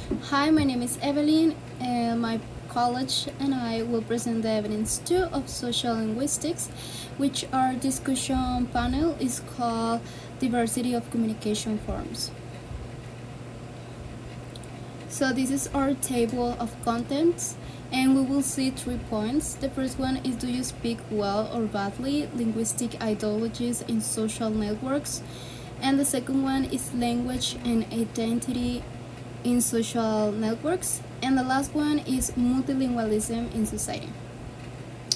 Hi, my name is Evelin, and my college and I will present the evidence 2 of social linguistics, which our discussion panel is called Diversity of Communication Forms. So this is our table of contents, and we will see 3 points. The first one is, do you speak well or badly? Linguistic ideologies in social networks. And the second one is language and identity in social networks. And the last one is multilingualism in society.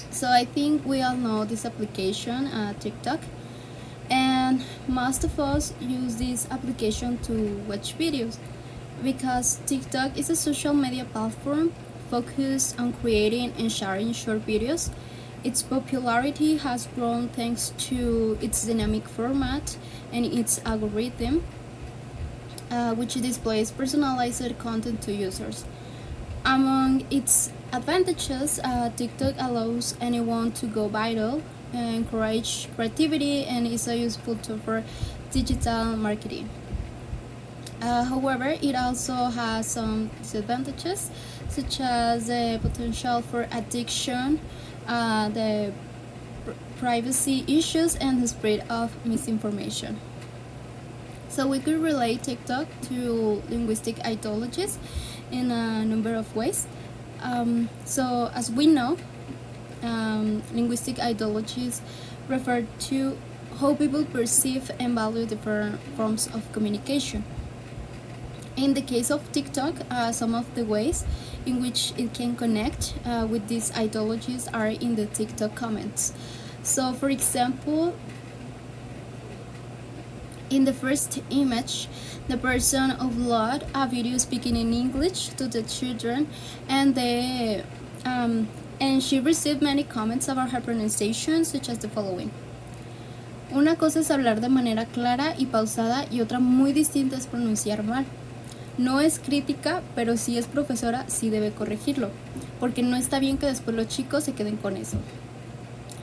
So I think we all know this application, TikTok, and most of us use this application to watch videos because TikTok is a social media platform focused on creating and sharing short videos. Its popularity has grown thanks to its dynamic format and its algorithm, which displays personalized content to users. Among its advantages, TikTok allows anyone to go viral, encourage creativity, and is a useful tool for digital marketing. However, it also has some disadvantages, such as the potential for addiction, the privacy issues, and the spread of misinformation. So we could relate TikTok to linguistic ideologies in a number of ways. So as we know, linguistic ideologies refer to how people perceive and value different forms of communication. In the case of TikTok, some of the ways in which it can connect with these ideologies are in the TikTok comments. So for example, in the first image, the person uploaded a video speaking in English to the children, and she received many comments about her pronunciation, such as the following. Una cosa es hablar de manera clara y pausada y otra muy distinta es pronunciar mal. No es crítica, pero si es profesora, sí debe corregirlo, porque no está bien que después los chicos se queden con eso.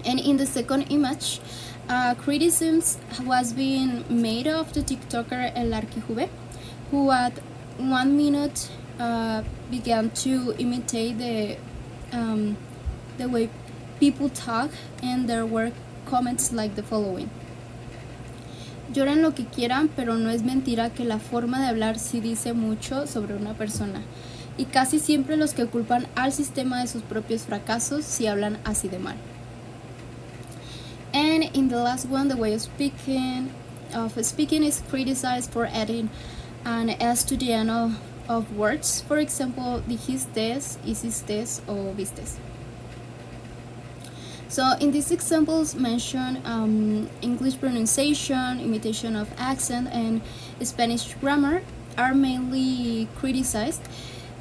And in the second image, criticisms was being made of the TikToker El Arquijube, who at 1 minute began to imitate the way people talk, and there were comments like the following. Lloren lo que quieran, pero no es mentira que la forma de hablar sí dice mucho sobre una persona. Y casi siempre los que culpan al sistema de sus propios fracasos si hablan así de mal. And in the last one, the way of speaking is criticized for adding an S to the end of words. For example, dijistes, hiciste, o vistes. So in these examples mentioned, English pronunciation, imitation of accent, and Spanish grammar are mainly criticized.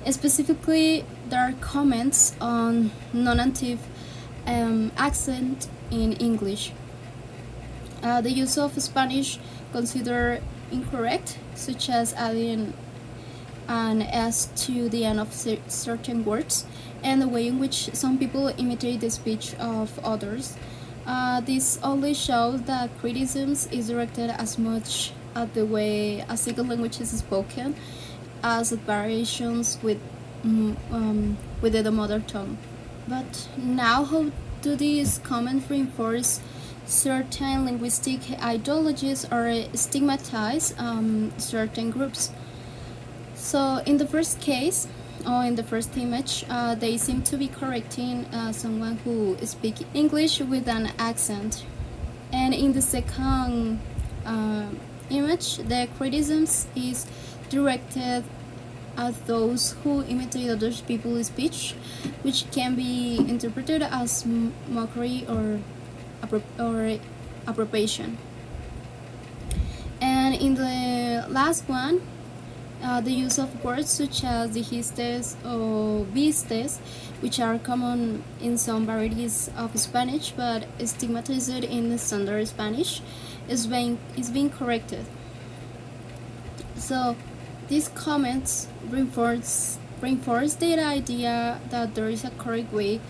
Specifically, there are comments on non-native accent in English. The use of Spanish considered incorrect, such as adding an S to the end of certain words, and the way in which some people imitate the speech of others. This only shows that criticism is directed as much at the way a single language is spoken as at variations with the mother tongue. But now, how do these comments reinforce certain linguistic ideologies or stigmatize certain groups? So in the first case, or in the first image, they seem to be correcting someone who speaks English with an accent. And in the second image, the criticism is directed at those who imitate other people's speech, which can be interpreted as mockery or appropriation. And in the last one, the use of words such as dijistes or vistes, which are common in some varieties of Spanish but stigmatized in the standard Spanish, is being corrected. So these comments reinforce the idea that there is a correct way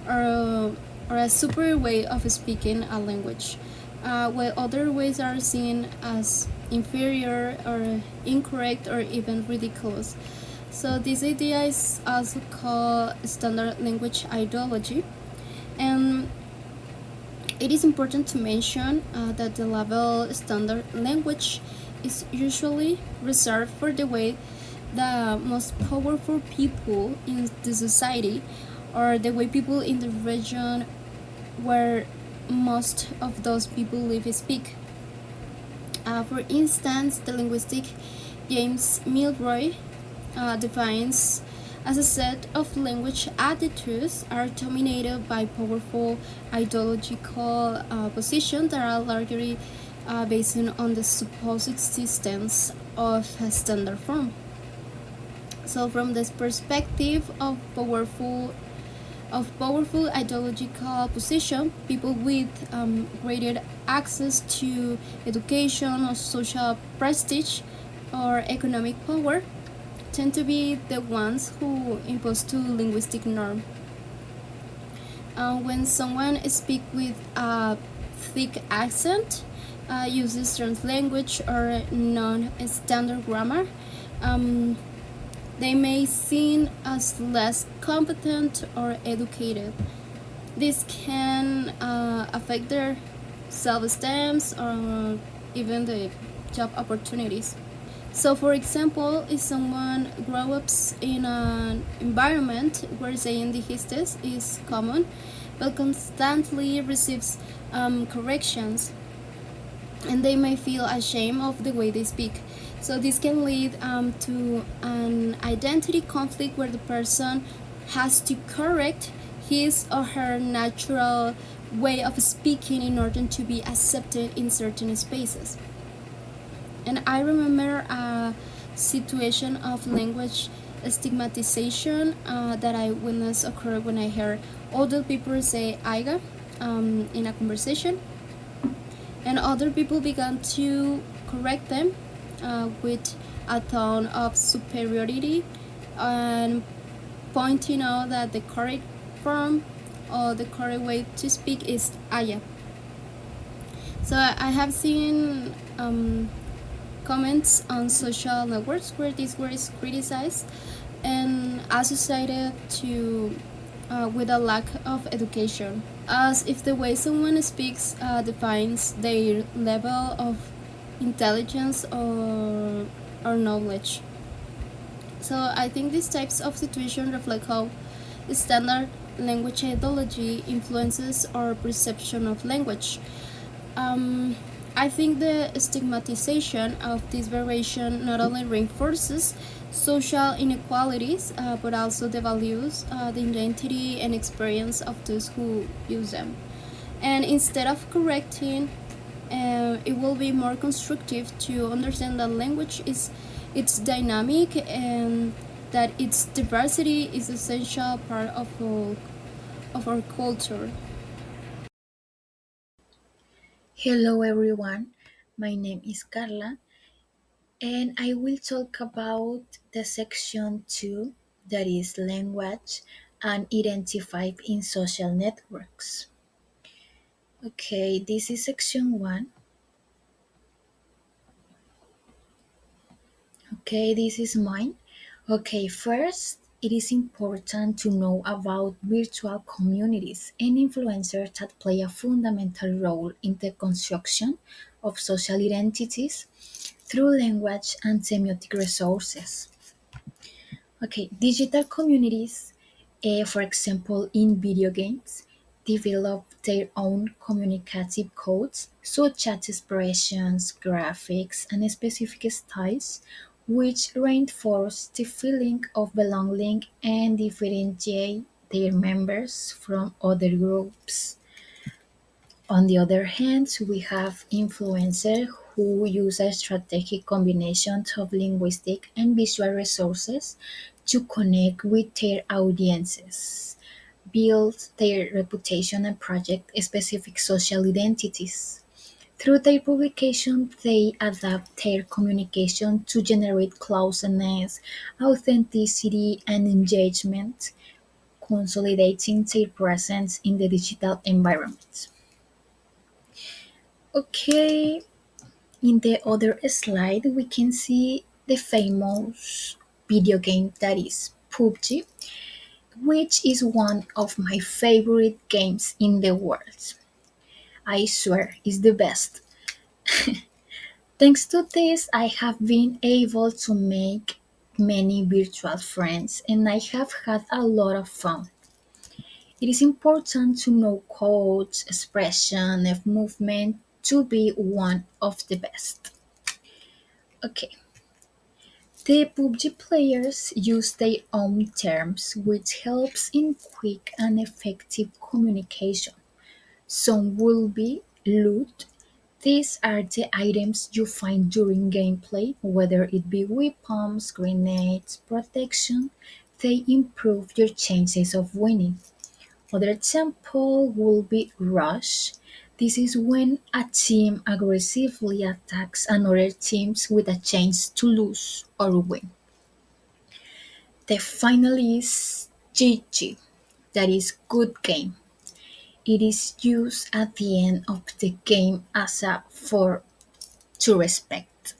or a superior way of speaking a language, while other ways are seen as inferior or incorrect or even ridiculous. So this idea is also called standard language ideology, and it is important to mention that the level standard language is usually reserved for the way the most powerful people in the society, or the way people in the region where most of those people live speak. For instance, the linguistic James Milroy defines as a set of language attitudes are dominated by powerful ideological positions that are largely based on the supposed existence of a standard form. So, from this perspective of powerful ideological position, people with greater access to education or social prestige or economic power tend to be the ones who impose to linguistic norm. When someone speaks with a thick accent, uses strange language or non-standard grammar, um, they may seen as less competent or educated. This can affect their self-esteem or even the job opportunities. So, for example, if someone grows up in an environment where saying the histes is common, but constantly receives corrections, and they may feel ashamed of the way they speak. So this can lead to an identity conflict where the person has to correct his or her natural way of speaking in order to be accepted in certain spaces. And I remember a situation of language stigmatization that I witnessed occur when I heard older people say "aiga" in a conversation, and other people began to correct them with a tone of superiority and pointing out that the correct form or the correct way to speak is "aya." So I have seen comments on social networks where this word is criticized and associated to with a lack of education, as if the way someone speaks defines their level of intelligence or knowledge. So I think these types of situations reflect how standard language ideology influences our perception of language. Um, I think the stigmatization of this variation not only reinforces social inequalities, but also devalues the identity and experience of those who use them. And instead of correcting, it will be more constructive to understand that language is it's dynamic and that its diversity is essential part of our culture. Hello everyone, my name is Karla and I will talk about the section 2 that is language and identified in social networks. Okay, this is section 1. Okay, this is mine. Okay, first, it is important to know about virtual communities and influencers that play a fundamental role in the construction of social identities through language and semiotic resources. Okay, digital communities, for example, in video games, develop their own communicative codes, such as expressions, graphics, and specific styles, which reinforce the feeling of belonging and differentiate their members from other groups. On the other hand, we have influencers who use a strategic combination of linguistic and visual resources to connect with their audiences, build their reputation, and project specific social identities. Through their publication, they adapt their communication to generate closeness, authenticity, and engagement, consolidating their presence in the digital environment. Okay, in the other slide, we can see the famous video game that is PUBG, which is one of my favorite games in the world. I swear, it's the best. Thanks to this, I have been able to make many virtual friends and I have had a lot of fun. It is important to know codes, expression, and movement to be one of the best. Okay, the PUBG players use their own terms, which helps in quick and effective communication. Some will be loot. These are the items you find during gameplay, whether it be weapons, grenades, protection. They improve your chances of winning. Other example will be rush. This is when a team aggressively attacks another teams with a chance to lose or win. The final is GG, that is good game. It is used at the end of the game as a for to respect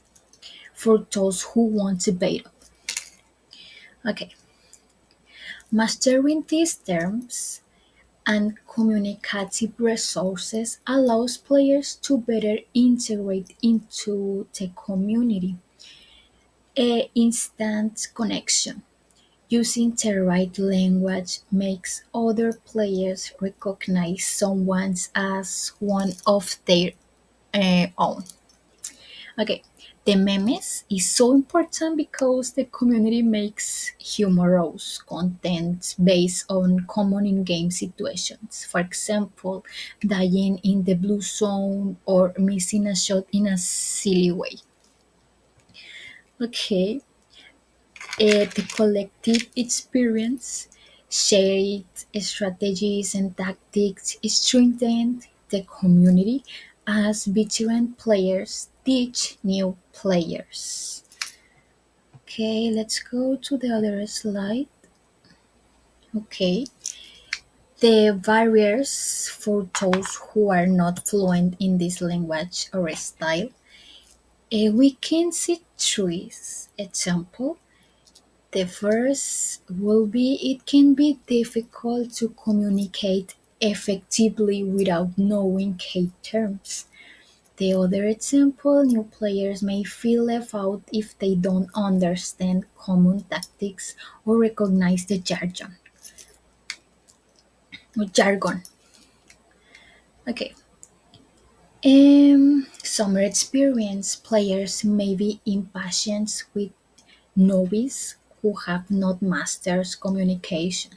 for those who want to battle. Okay, mastering these terms and communicative resources allows players to better integrate into the community. A instant connection. Using the right language makes other players recognize someone as one of their own. Okay, the memes is so important because the community makes humorous content based on common in-game situations. For example, dying in the blue zone or missing a shot in a silly way. Okay, the collective experience, shared strategies and tactics strengthen the community as veteran players teach new players. Okay, let's go to the other slide. Okay, the barriers for those who are not fluent in this language or style. We can see three example. The first will be it can be difficult to communicate effectively without knowing key terms. The other example, new players may feel left out if they don't understand common tactics or recognize the jargon. Okay. Summer experience players may be impatient with novice who have not mastered communication.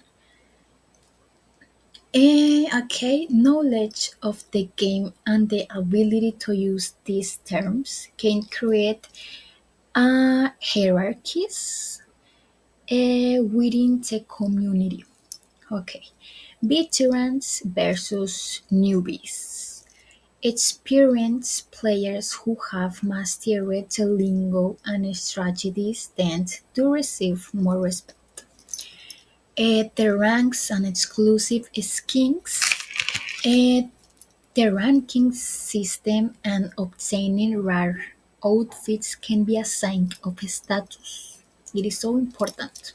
Okay, knowledge of the game and the ability to use these terms can create hierarchies within the community. Okay, veterans versus newbies. Experienced players who have mastered the lingo and strategies tend to receive more respect. The ranks and exclusive skins. Uh, the ranking system and obtaining rare outfits can be a sign of status. It is so important.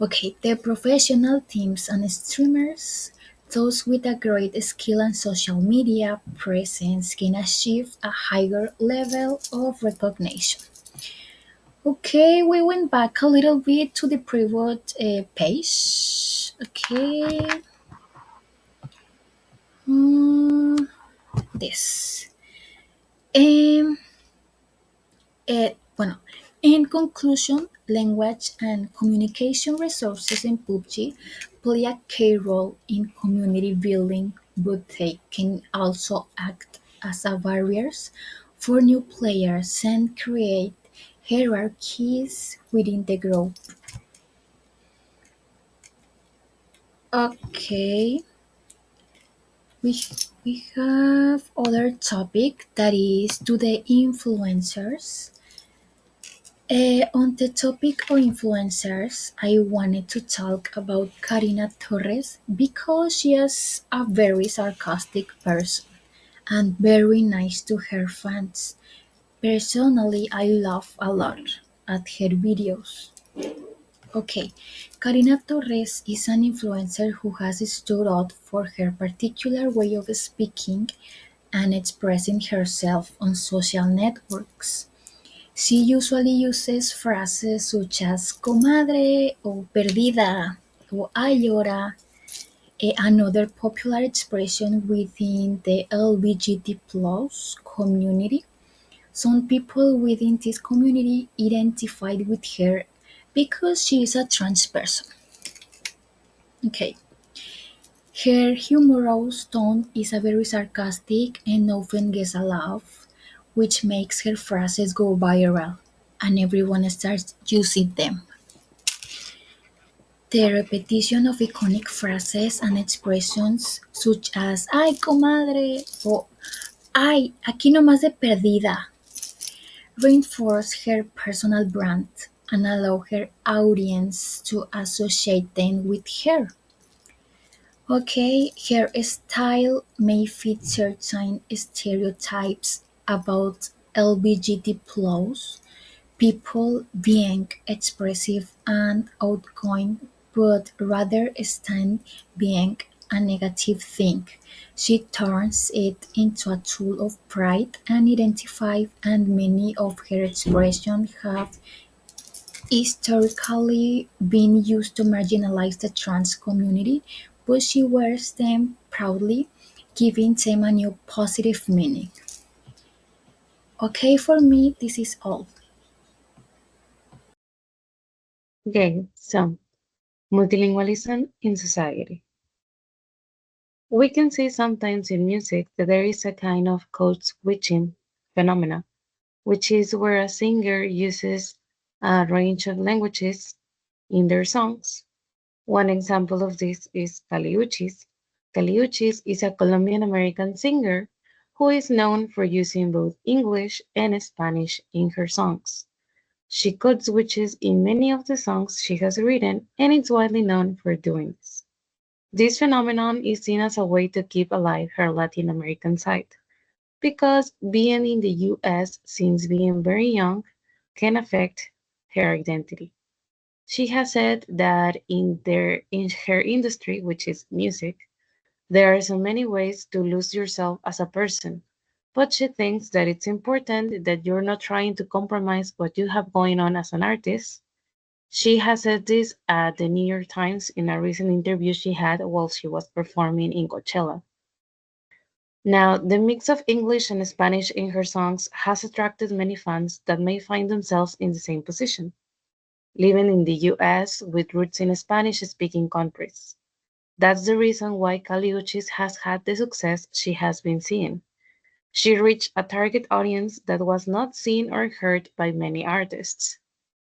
Okay, the professional teams and streamers, those with a great skill and social media presence can achieve a higher level of recognition. Okay, we went back a little bit to the previous page. Okay, mm, this. Um, Bueno, in conclusion, language and communication resources in PUBG play a key role in community building, but they can also act as a barriers for new players and create hierarchies within the group. Okay, we we have other topic that is to the influencers. On the topic of influencers, I wanted to talk about Karina Torres because she is a very sarcastic person and very nice to her fans. Personally, I laugh a lot at her videos. Okay, Karina Torres is an influencer who has stood out for her particular way of speaking and expressing herself on social networks. She usually uses phrases such as comadre or perdida or ay ahora. Another popular expression within the LGBT plus community. Some people within this community identified with her because she is a trans person. Okay. Her humorous tone is a very sarcastic and often gets a laugh, which makes her phrases go viral and everyone starts using them. The repetition of iconic phrases and expressions such as "ay comadre" or "ay, aquí nomás de perdida" reinforce her personal brand and allow her audience to associate them with her. Okay, her style may fit certain stereotypes about LGBT plus people being expressive and outgoing, but rather stand being a negative thing. She turns it into a tool of pride and identify, and many of her expressions have historically been used to marginalize the trans community, but she wears them proudly, giving them a new positive meaning. Okay, for me, this is all. Okay, so multilingualism in society. We can see sometimes in music that there is a kind of code switching phenomena, which is where a singer uses a range of languages in their songs. One example of this is Caliuchis. Caliuchis is a Colombian American singer who is known for using both English and Spanish in her songs. She code switches in many of the songs she has written and is widely known for doing this. This phenomenon is seen as a way to keep alive her Latin American side, because being in the US since being very young can affect her identity. She has said that in her industry, which is music, there are so many ways to lose yourself as a person, but she thinks that it's important that you're not trying to compromise what you have going on as an artist. She has said this at the New York Times in a recent interview she had while she was performing in Coachella. Now, the mix of English and Spanish in her songs has attracted many fans that may find themselves in the same position, living in the US with roots in Spanish speaking countries. That's the reason why Caliuchis has had the success she has been seeing. She reached a target audience that was not seen or heard by many artists.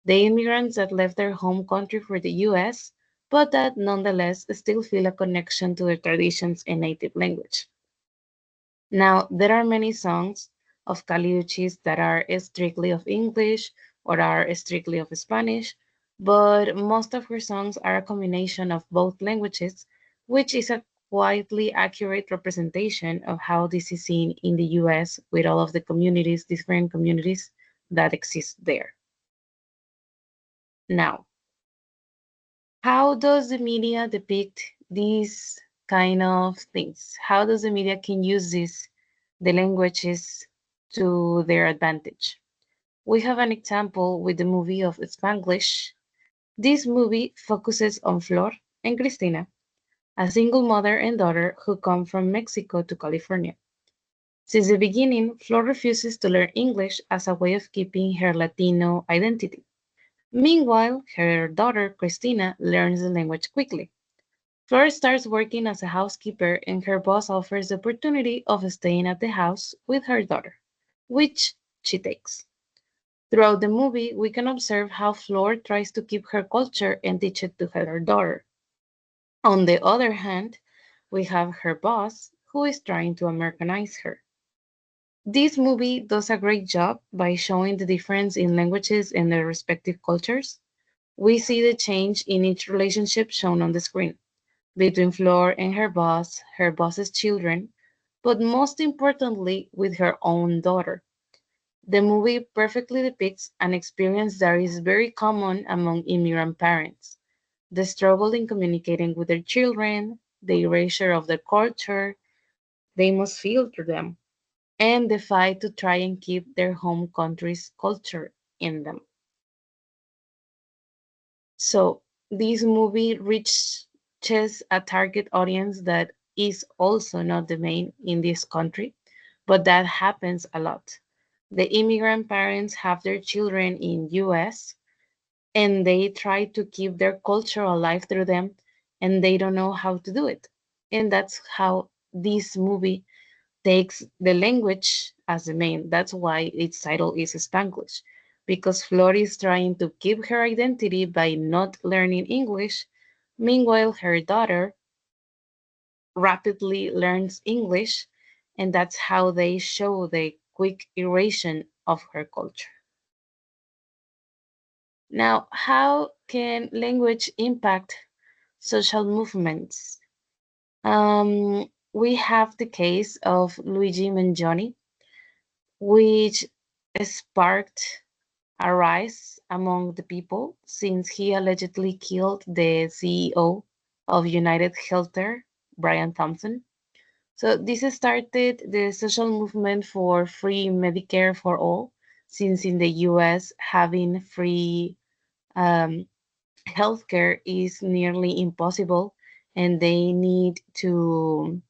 The immigrants that left their home country for the US, but that nonetheless still feel a connection to their traditions and native language. Now, there are many songs of Caliuchis that are strictly of English or are strictly of Spanish, but most of her songs are a combination of both languages, which is a quietly accurate representation of how this is seen in the US with all of the communities, different communities that exist there. Now, how does the media depict these kind of things? How does the media can use the languages to their advantage? We have an example with the movie of Spanglish. This movie focuses on Flor and Cristina, a single mother and daughter who come from Mexico to California. Since the beginning, Flor refuses to learn English as a way of keeping her Latino identity. Meanwhile, her daughter Cristina learns the language quickly. Flor starts working as a housekeeper and her boss offers the opportunity of staying at the house with her daughter, which she takes. Throughout the movie, we can observe how Flor tries to keep her culture and teach it to her daughter. On the other hand, we have her boss, who is trying to Americanize her. This movie does a great job by showing the difference in languages and their respective cultures. We see the change in each relationship shown on the screen between Flor and her boss's children, but most importantly, with her own daughter. The movie perfectly depicts an experience that is very common among immigrant parents: the struggle in communicating with their children, the erasure of their culture they must feel through them, and the fight to try and keep their home country's culture in them. So, this movie reaches a target audience that is also not the main in this country, but that happens a lot. The immigrant parents have their children in US and they try to keep their culture alive through them and they don't know how to do it. And that's how this movie takes the language as the main. That's why its title is Spanglish, because Flor is trying to keep her identity by not learning English. Meanwhile, her daughter rapidly learns English, and that's how they show the quick erasure of her culture. Now, how can language impact social movements? We have the case of Luigi Mangione, which sparked a rise among the people since he allegedly killed the CEO of United Healthcare, Brian Thompson. So this started the social movement for free Medicare for all, since in the US having free um, healthcare is nearly impossible, and they need to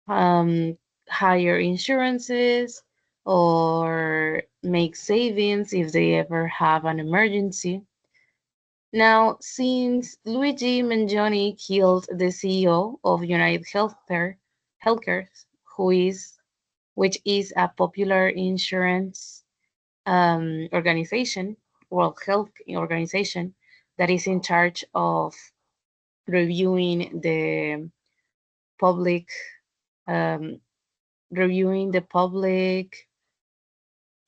um, hire insurances or make savings if they ever have an emergency. Now, since Luigi Mangione killed the CEO of United Healthcare, who is which is a popular insurance organization, World Health Organization, that is in charge of reviewing the public um, public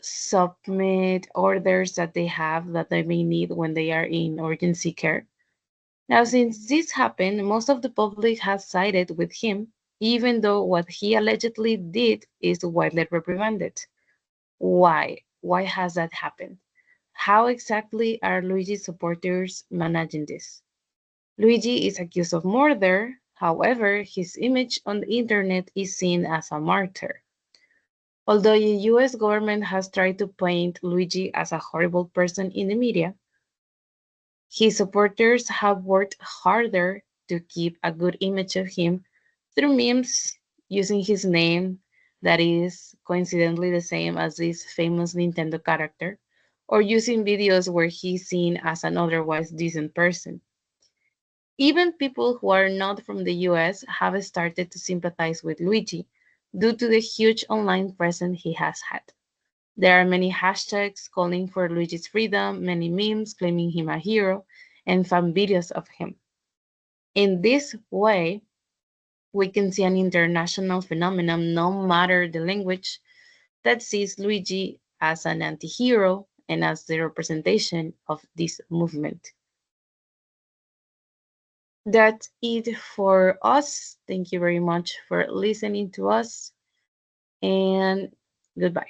submit orders that they have that they may need when they are in urgency care. Now, since this happened, most of the public has sided with him, even though what he allegedly did is widely reprimanded. Why? Why has that happened? How exactly are Luigi's supporters managing this? Luigi is accused of murder, however, his image on the internet is seen as a martyr. Although the US government has tried to paint Luigi as a horrible person in the media, his supporters have worked harder to keep a good image of him through memes using his name that is coincidentally the same as this famous Nintendo character, or using videos where he's seen as an otherwise decent person. Even people who are not from the US have started to sympathize with Luigi due to the huge online presence he has had. There are many hashtags calling for Luigi's freedom, many memes claiming him a hero, and fan videos of him. In this way, we can see an international phenomenon, no matter the language, that sees Luigi as an anti-hero and as the representation of this movement. That's it for us. Thank you very much for listening to us, and goodbye.